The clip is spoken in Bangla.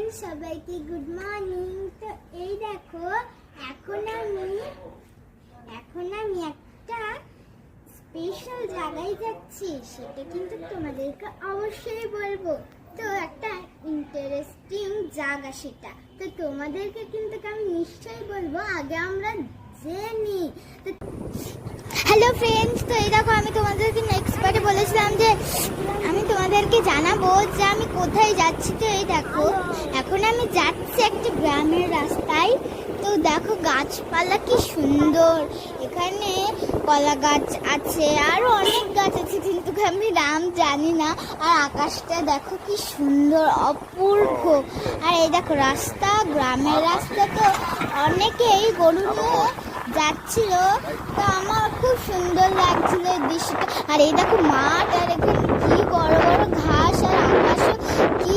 ফ্রেন্ডস, সবাইকে গুড মর্নিং। তো এই দেখো, এখন আমি একটা স্পেশাল জায়গায় যাচ্ছি, সেটা কিন্তু তোমাদেরকে অবশ্যই বলবো। তো একটা ইন্টারেস্টিং জায়গা সেটা, তো তোমাদেরকে কিন্তু আমি নিশ্চয়ই বলবো। আগে আমরা জেনি। হ্যালো ফ্রেন্ডস, তো এই দেখো, আমি তোমাদেরকে নেক্সট পার্টে বলেছিলাম যে আমি তোমাদেরকে জানাবো যে আমি কোথায় যাচ্ছি। তো এই দেখো, এখন আমি যাচ্ছি একটা গ্রামের রাস্তায়। তো দেখো গাছপালা কি সুন্দর, এখানে কলা গাছ আছে, আরো অনেক গাছ আছে, কিন্তু আমি নাম জানি না। আর আকাশটা দেখো কি সুন্দর, অপূর্ব। আর এই দেখো রাস্তা, গ্রামের রাস্তা, তো অনেকেই গরু নিয়ে যাচ্ছিল, তো আমার খুব সুন্দর লাগছিল এই দৃশ্যটা। আর এই দেখো মাঠ, আর এখানে কি বড় বড় ঘাস, আর আকাশও কি